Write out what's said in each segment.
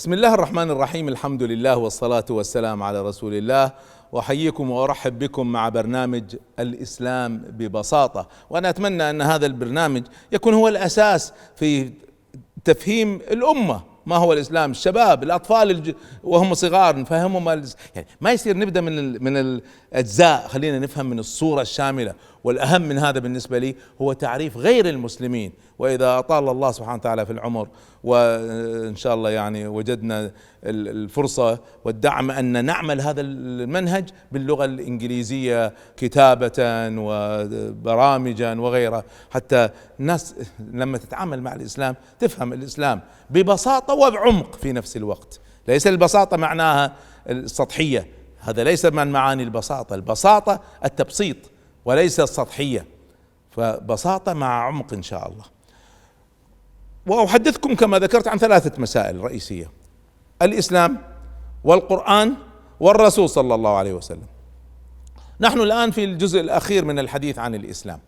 بسم الله الرحمن الرحيم. الحمد لله والصلاة والسلام على رسول الله، وأحييكم وأرحب بكم مع برنامج الإسلام ببساطة. وأنا أتمنى أن هذا البرنامج يكون هو الأساس في تفهيم الأمة ما هو الإسلام. الشباب الأطفال وهم صغار نفهمهم يعني ما يصير نبدأ من الأجزاء، خلينا نفهم من الصورة الشاملة. والأهم من هذا بالنسبة لي هو تعريف غير المسلمين. وإذا أطال الله سبحانه وتعالى في العمر وإن شاء الله يعني وجدنا الفرصة والدعم أن نعمل هذا المنهج باللغة الإنجليزية كتابة وبرامجا وغيرها، حتى الناس لما تتعامل مع الإسلام تفهم الإسلام ببساطة وبعمق في نفس الوقت. ليس البساطة معناها السطحية، هذا ليس من معاني البساطة. البساطة التبسيط وليس السطحية، فبساطة مع عمق إن شاء الله. وأحدثكم كما ذكرت عن ثلاثة مسائل رئيسية: الإسلام والقرآن والرسول صلى الله عليه وسلم. نحن الآن في الجزء الأخير من الحديث عن الإسلام،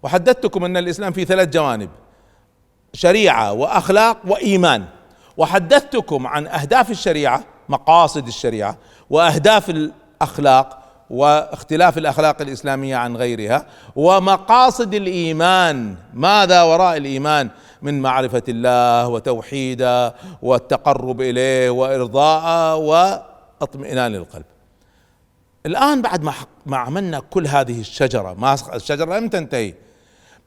وحدثتكم أن الإسلام فيه ثلاث جوانب: شريعة وأخلاق وإيمان. وحدثتكم عن أهداف الشريعة، مقاصد الشريعة، وأهداف الأخلاق واختلاف الأخلاق الإسلامية عن غيرها، ومقاصد الإيمان، ماذا وراء الإيمان من معرفة الله وتوحيده والتقرب إليه وإرضاءه واطمئنان القلب. الآن بعد ما عملنا كل هذه الشجرة لم تنتهي.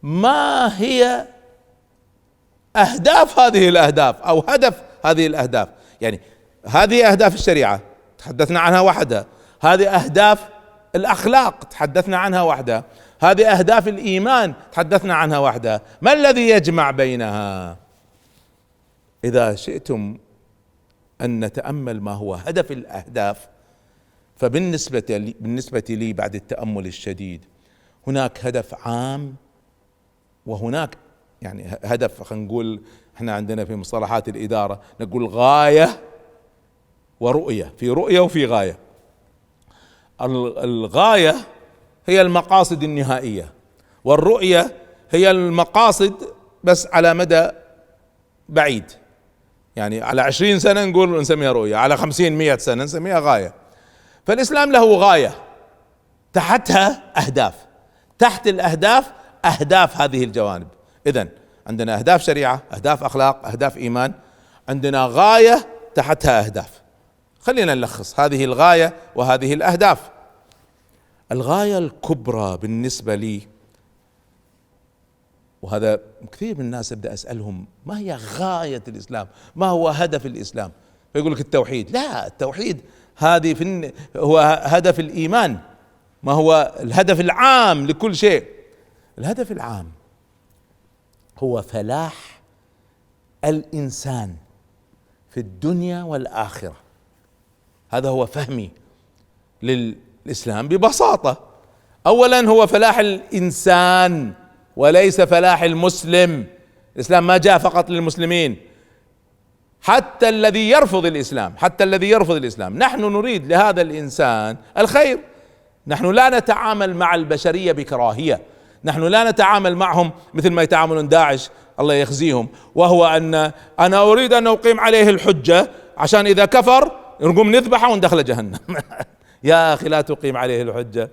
ما هي أهداف هذه الأهداف أو هدف هذه الأهداف؟ يعني هذه أهداف الشريعة تحدثنا عنها وحدها، هذه أهداف الأخلاق تحدثنا عنها وحدها، هذه أهداف الإيمان تحدثنا عنها وحدها. ما الذي يجمع بينها؟ إذا شئتم أن نتأمل ما هو هدف الأهداف، فبالنسبة لي بعد التأمل الشديد هناك هدف عام، وهناك يعني هدف، خلينا نقول احنا عندنا في مصطلحات الإدارة نقول غاية ورؤية، في رؤية وفي غاية. الغاية هي المقاصد النهائية، والرؤية هي المقاصد بس على مدى بعيد، يعني على 20 سنة نقول نسميها رؤية، على 50-100 سنة نسميها غاية. فالإسلام له غاية تحتها أهداف، تحت الأهداف أهداف هذه الجوانب. إذن عندنا أهداف شريعة، أهداف أخلاق، أهداف إيمان، عندنا غاية تحتها أهداف. خلينا نلخص هذه الغاية وهذه الأهداف. الغاية الكبرى بالنسبة لي، وهذا كثير من الناس أبدأ أسألهم ما هي غاية الإسلام؟ ما هو هدف الإسلام؟ فيقول لك التوحيد. لا، التوحيد هذه هو هدف الإيمان. ما هو الهدف العام لكل شيء؟ الهدف العام هو فلاح الإنسان في الدنيا والآخرة. هذا هو فهمي للإسلام ببساطة. أولا هو فلاح الإنسان وليس فلاح المسلم. الإسلام ما جاء فقط للمسلمين، حتى الذي يرفض الإسلام، نحن نريد لهذا الإنسان الخير. نحن لا نتعامل مع البشرية بكراهية، نحن لا نتعامل معهم مثل ما يتعاملون داعش الله يخزيهم، وهو أن أنا أريد أن أقيم عليه الحجة عشان إذا كفر نقوم نذبحه وندخل جهنم. يا أخي لا تقيم عليه الحجة،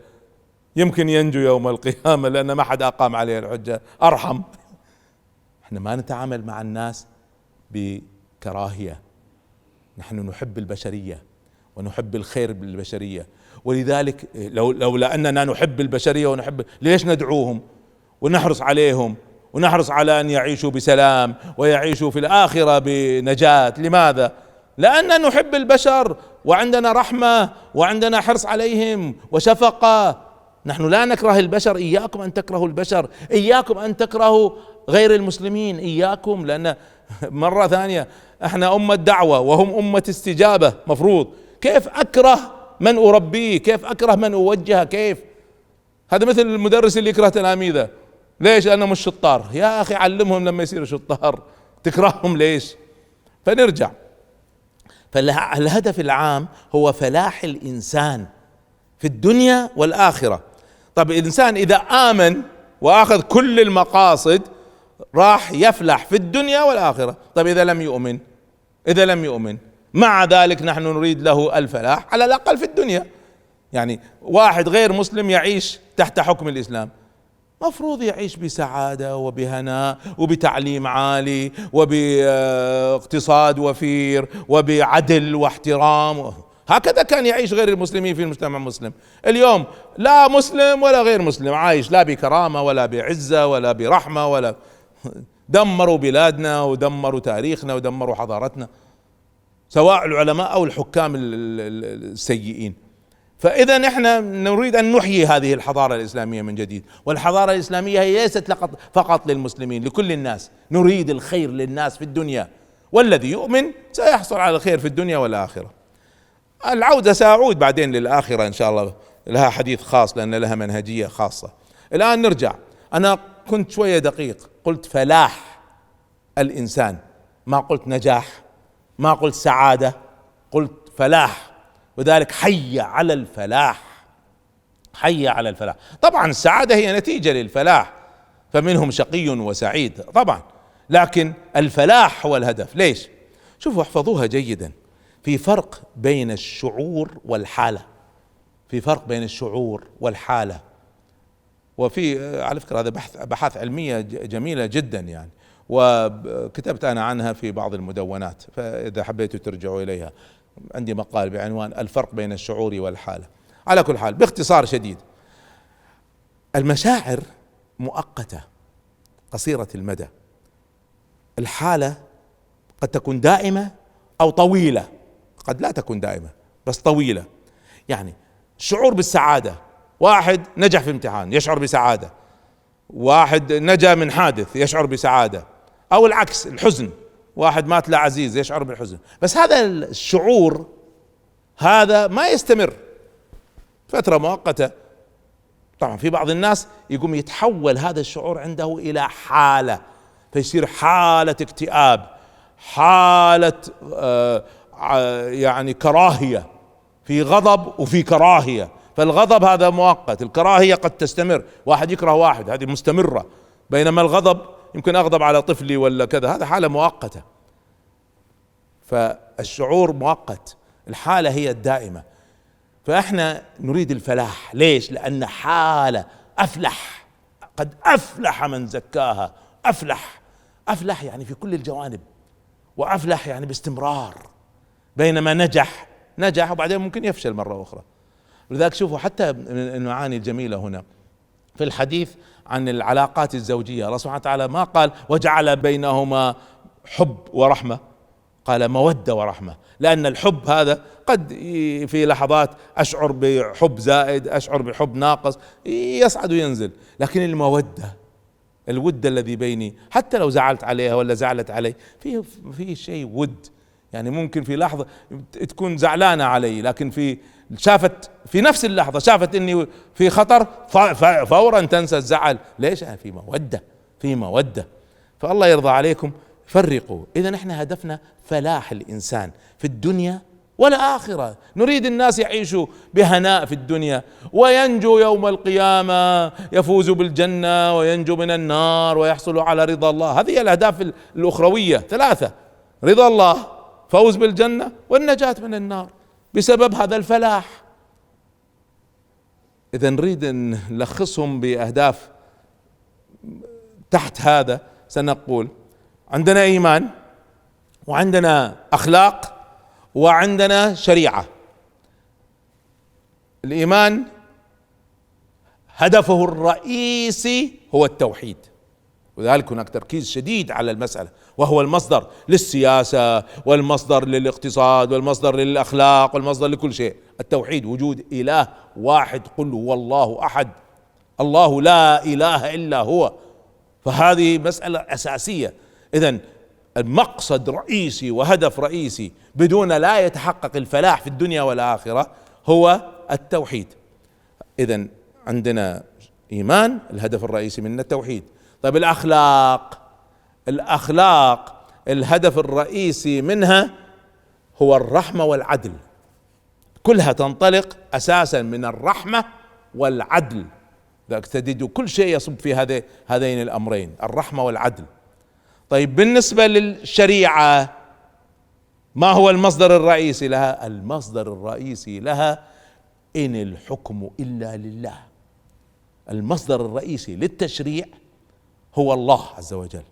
يمكن ينجو يوم القيامة لأن ما حد أقام عليه الحجة. أرحم. احنا ما نتعامل مع الناس بكراهية، نحن نحب البشرية ونحب الخير بالبشرية. ولذلك لولا أننا نحب البشرية ونحب، ليش ندعوهم ونحرص عليهم ونحرص على أن يعيشوا بسلام ويعيشوا في الآخرة بنجاة؟ لماذا؟ لأننا نحب البشر وعندنا رحمة وعندنا حرص عليهم وشفقة. نحن لا نكره البشر. إياكم أن تكرهوا البشر، إياكم أن تكرهوا غير المسلمين، إياكم. لأن مرة ثانية احنا أمة دعوة وهم أمة استجابة. مفروض كيف أكره من أربيه؟ كيف أكره من أوجهه؟ كيف؟ هذا مثل المدرس اللي يكره تلاميذه. ليش؟ لأنه مش شطار. يا أخي علمهم لما يصيروا شطار، تكرههم ليش؟ فنرجع. فالهدف العام هو فلاح الإنسان في الدنيا والآخرة. طب الإنسان إذا آمن وأخذ كل المقاصد راح يفلح في الدنيا والآخرة. طب إذا لم يؤمن مع ذلك نحن نريد له الفلاح على الأقل في الدنيا. يعني واحد غير مسلم يعيش تحت حكم الإسلام مفروض يعيش بسعادة وبهناء وبتعليم عالي وباقتصاد وفير وبعدل واحترام. هكذا كان يعيش غير المسلمين في المجتمع المسلم. اليوم لا مسلم ولا غير مسلم عايش لا بكرامة ولا بعزة ولا برحمة ولا دمروا بلادنا ودمروا تاريخنا ودمروا حضارتنا، سواء العلماء أو الحكام السيئين. فإذا احنا نريد أن نحيي هذه الحضارة الإسلامية من جديد، والحضارة الإسلامية هي ليست فقط للمسلمين، لكل الناس. نريد الخير للناس في الدنيا، والذي يؤمن سيحصل على الخير في الدنيا والآخرة. العودة سأعود بعدين للآخرة إن شاء الله، لها حديث خاص لأن لها منهجية خاصة. الآن نرجع. أنا كنت شوية دقيق، قلت فلاح الإنسان، ما قلت نجاح، ما قلت سعادة، قلت فلاح. وذلك حي على الفلاح، حي على الفلاح. طبعا السعادة هي نتيجة للفلاح، فمنهم شقي وسعيد طبعا، لكن الفلاح هو الهدف. ليش؟ شوفوا احفظوها جيدا، في فرق بين الشعور والحالة، في فرق بين الشعور والحالة. وفي على فكرة هذا بحث علمية جميلة جدا يعني، وكتبت أنا عنها في بعض المدونات، فإذا حبيتوا ترجعوا إليها. عندي مقال بعنوان الفرق بين الشعور والحالة. على كل حال باختصار شديد، المشاعر مؤقتة قصيرة المدى، الحالة قد تكون دائمة أو طويلة، قد لا تكون دائمة بس طويلة. يعني الشعور بالسعادة، واحد نجح في امتحان يشعر بسعادة، واحد نجا من حادث يشعر بسعادة، أو العكس الحزن، واحد مات له عزيز يشعر بالحزن. بس هذا الشعور هذا ما يستمر، فترة مؤقتة. طبعا في بعض الناس يقوم يتحول هذا الشعور عنده إلى حالة، فيصير حالة اكتئاب، حالة يعني كراهية، في غضب وفي كراهية. فالغضب هذا مؤقت، الكراهية قد تستمر، واحد يكره واحد هذه مستمرة، بينما الغضب يمكن أغضب على طفلي ولا كذا، هذا حالة مؤقتة. فالشعور مؤقت، الحالة هي الدائمة. فإحنا نريد الفلاح. ليش؟ لأن حالة أفلح، قد أفلح من زكاها. أفلح، أفلح يعني في كل الجوانب، وأفلح يعني باستمرار. بينما نجح وبعدين ممكن يفشل مرة أخرى. لذلك شوفوا حتى من المعاني الجميلة هنا في الحديث عن العلاقات الزوجية، الله سبحانه وتعالى ما قال وجعل بينهما حب ورحمة، قال مودة ورحمة. لأن الحب هذا قد في لحظات أشعر بحب زائد، أشعر بحب ناقص، يصعد وينزل. لكن المودة، الود الذي بيني، حتى لو زعلت عليها ولا زعلت علي، في شيء ود. يعني ممكن في لحظة تكون زعلانة علي، لكن شافت في نفس اللحظة شافت اني في خطر، فورا تنسى الزعل. ليش؟ في مودة، في مودة. فالله يرضى عليكم فرقوا. اذا احنا هدفنا فلاح الانسان في الدنيا والآخرة. نريد الناس يعيشوا بهناء في الدنيا وينجو يوم القيامة، يفوزوا بالجنة وينجو من النار ويحصلوا على رضا الله. هذه الأهداف الأخروية ثلاثة: رضا الله، فوز بالجنة، والنجاة من النار بسبب هذا الفلاح. إذا نريد أن نلخصهم بأهداف تحت هذا. سنقول عندنا إيمان، وعندنا أخلاق، وعندنا شريعة. الإيمان هدفه الرئيسي هو التوحيد، وذلك هناك تركيز شديد على المسألة، وهو المصدر للسياسة والمصدر للاقتصاد والمصدر للأخلاق والمصدر لكل شيء. التوحيد، وجود إله واحد، قل هو الله أحد، الله لا إله إلا هو. فهذه مسألة أساسية. إذن المقصد رئيسي وهدف رئيسي بدون لا يتحقق الفلاح في الدنيا والآخرة هو التوحيد. إذن عندنا إيمان، الهدف الرئيسي منه التوحيد. طيب الأخلاق الهدف الرئيسي منها هو الرحمة والعدل. كلها تنطلق أساسا من الرحمة والعدل، ذلك تجد كل شيء يصب في هذين الأمرين، الرحمة والعدل. طيب بالنسبة للشريعة، ما هو المصدر الرئيسي لها؟ المصدر الرئيسي لها إن الحكم إلا لله. المصدر الرئيسي للتشريع هو الله عز وجل،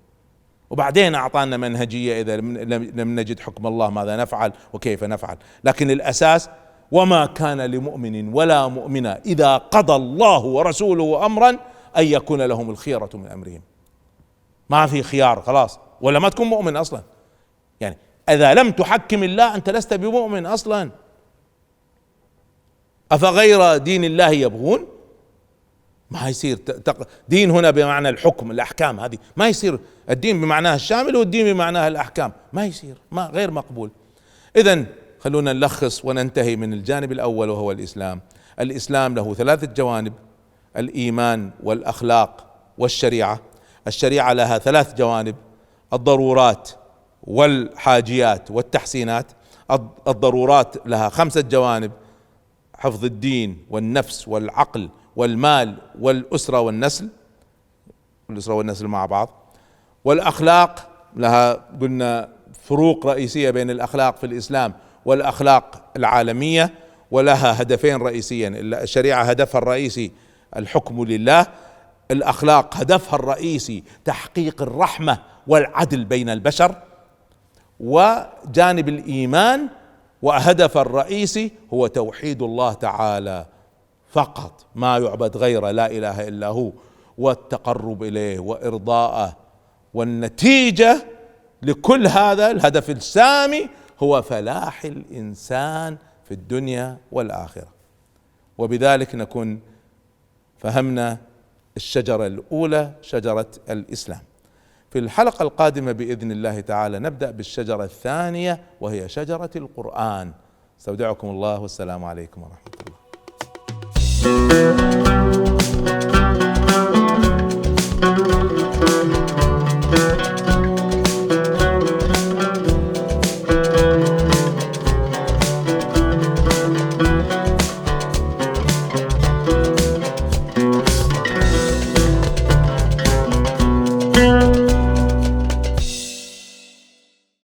وبعدين أعطانا منهجية إذا لم نجد حكم الله ماذا نفعل وكيف نفعل، لكن الأساس: وما كان لمؤمن ولا مؤمنة إذا قضى الله ورسوله أمرا أن يكون لهم الخيرة من أمرهم. ما في خيار، خلاص، ولا ما تكون مؤمن أصلا. يعني إذا لم تحكم الله أنت لست بمؤمن أصلا. أفغير دين الله يبغون؟ ما يصير دين هنا بمعنى الحكم، الأحكام، هذه ما يصير الدين بمعناه الشامل والدين بمعناه الأحكام، ما يصير، ما غير مقبول. إذن خلونا نلخص وننتهي من الجانب الأول وهو الإسلام. الإسلام له 3 جوانب: الإيمان والأخلاق والشريعة. الشريعة لها 3 جوانب: الضرورات والحاجيات والتحسينات. الضرورات لها 5 جوانب: حفظ الدين والنفس والعقل والمال والأسرة والنسل، الأسرة والنسل مع بعض. والأخلاق لها قلنا فروق رئيسية بين الأخلاق في الإسلام والأخلاق العالمية، ولها هدفين رئيسيين: الشريعة هدفها الرئيسي الحكم لله، الأخلاق هدفها الرئيسي تحقيق الرحمة والعدل بين البشر. وجانب الإيمان وهدف الرئيسي هو توحيد الله تعالى فقط، ما يعبد غيره، لا إله إلا هو، والتقرب إليه وإرضاءه. والنتيجة لكل هذا الهدف السامي هو فلاح الإنسان في الدنيا والآخرة. وبذلك نكون فهمنا الشجرة الأولى، شجرة الإسلام. في الحلقة القادمة بإذن الله تعالى نبدأ بالشجرة الثانية وهي شجرة القرآن. استودعكم الله والسلام عليكم ورحمة الله.